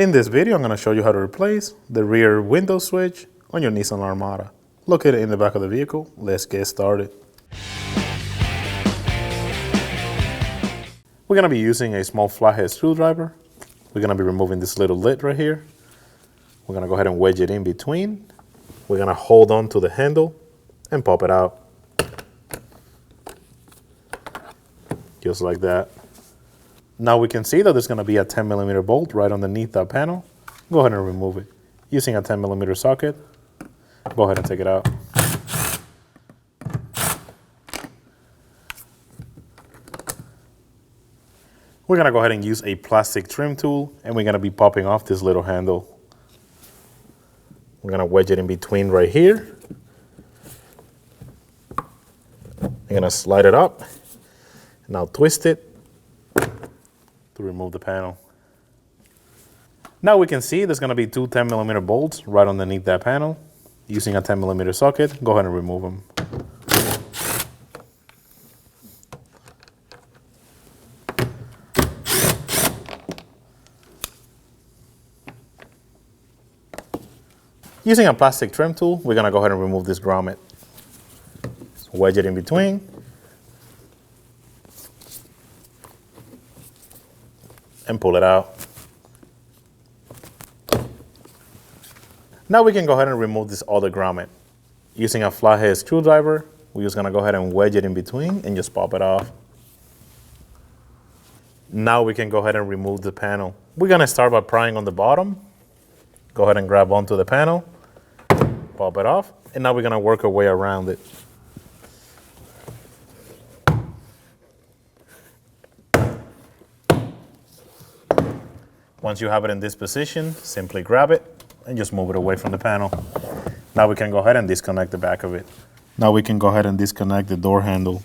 In this video, I'm going to show you how to replace the rear window switch on your Nissan Armada. Located in the back of the vehicle. Let's get started. We're going to be using a small flathead screwdriver. We're going to be removing this little lid right here. We're going to go ahead and wedge it in between. We're going to hold on to the handle and pop it out. Just like that. Now we can see that there's going to be a 10mm bolt right underneath that panel. Go ahead and remove it. Using a 10mm socket, go ahead and take it out. We're going to go ahead and use a plastic trim tool, and we're going to be popping off this little handle. We're going to wedge it in between right here. We're going to slide it up. Now twist it to remove the panel. Now we can see there's going to be two 10mm bolts right underneath that panel. Using a 10mm socket, go ahead and remove them. Using a plastic trim tool, we're going to go ahead and remove this grommet. So wedge it in between. And pull it out. Now we can go ahead and remove this other grommet. Using a flathead screwdriver, we're just going to go ahead and wedge it in between and just pop it off. Now we can go ahead and remove the panel. We're going to start by prying on the bottom. Go ahead and grab onto the panel, pop it off, and now we're going to work our way around it. Once you have it in this position, simply grab it and just move it away from the panel. Now we can go ahead and disconnect the back of it. Now we can go ahead and disconnect the door handle.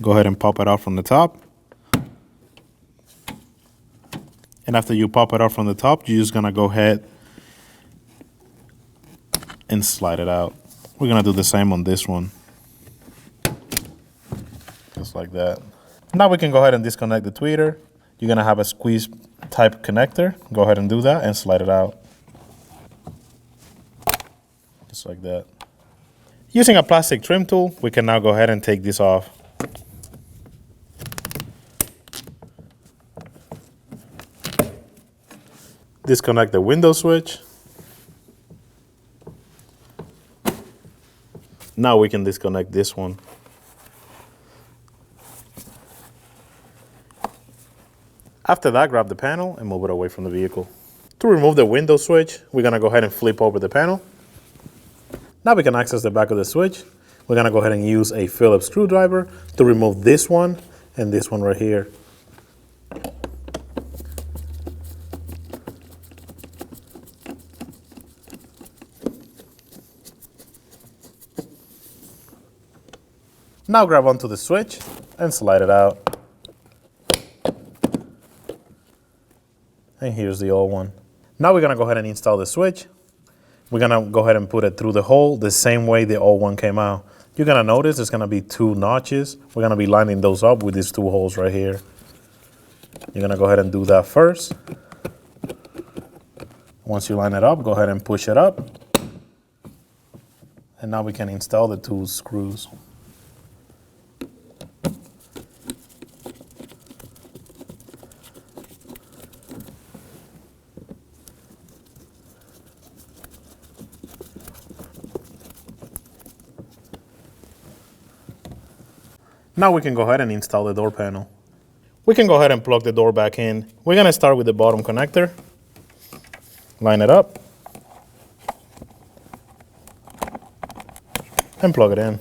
Go ahead and pop it out from the top. And after you pop it out from the top, you're just gonna go ahead and slide it out. We're gonna do the same on this one. Just like that. Now we can go ahead and disconnect the tweeter. You're gonna have a squeeze type connector. Go ahead and do that and slide it out. Just like that. Using a plastic trim tool, we can now go ahead and take this off. Disconnect the window switch. Now we can disconnect this one. After that, grab the panel and move it away from the vehicle. To remove the window switch, we're going to go ahead and flip over the panel. Now we can access the back of the switch. We're going to go ahead and use a Phillips screwdriver to remove this one and this one right here. Now grab onto the switch and slide it out. And here's the old one. Now we're going to go ahead and install the switch. We're going to go ahead and put it through the hole the same way the old one came out. You're going to notice there's going to be two notches. We're going to be lining those up with these two holes right here. You're going to go ahead and do that first. Once you line it up, go ahead and push it up. And now we can install the two screws. Now we can go ahead and install the door panel. We can go ahead and plug the door back in. We're going to start with the bottom connector. Line it up. And plug it in.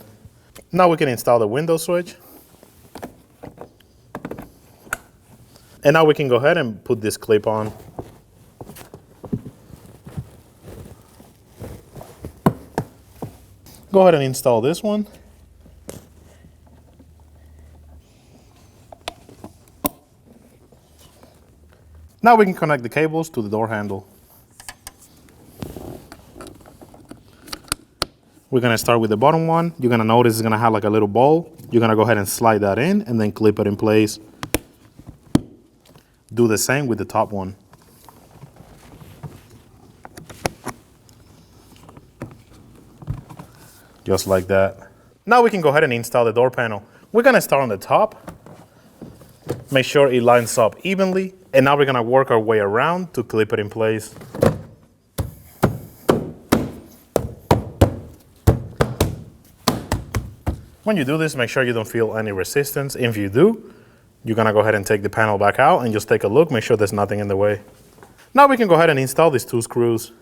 Now we can install the window switch. And now we can go ahead and put this clip on. Go ahead and install this one. Now we can connect the cables to the door handle. We're gonna start with the bottom one. You're gonna notice it's gonna have like a little ball. You're gonna go ahead and slide that in and then clip it in place. Do the same with the top one. just like that. Now we can go ahead and install the door panel. We're gonna start on the top, make sure it lines up evenly, and now we're gonna work our way around to clip it in place. When you do this, make sure you don't feel any resistance. If you do, you're gonna go ahead and take the panel back out and just take a look, make sure there's nothing in the way. Now we can go ahead and install these 2 screws.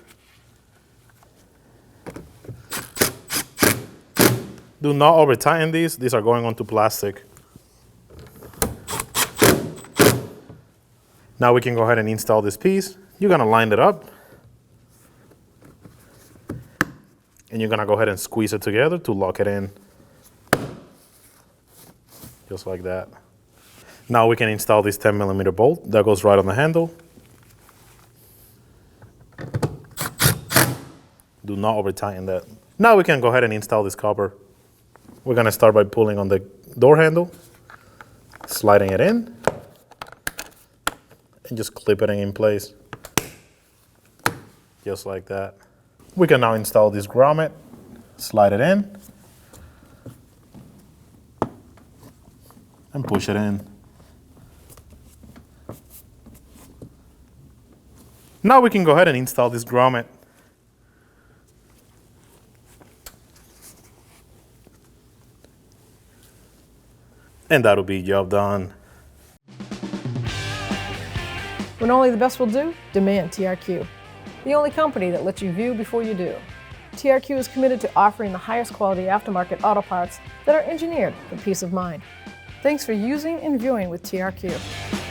Do not over tighten these are going onto plastic. Now we can go ahead and install this piece. You're gonna line it up. And you're gonna go ahead and squeeze it together to lock it in. Just like that. Now we can install this 10mm bolt that goes right on the handle. Do not over tighten that. Now we can go ahead and install this copper. We're gonna start by pulling on the door handle, sliding it in, and just clipping it in place. Just like that. We can now install this grommet, slide it in, and push it in. Now we can go ahead and install this grommet. And that'll be job done. When only the best will do, demand TRQ. The only company that lets you view before you do. TRQ is committed to offering the highest quality aftermarket auto parts that are engineered for peace of mind. Thanks for using and viewing with TRQ.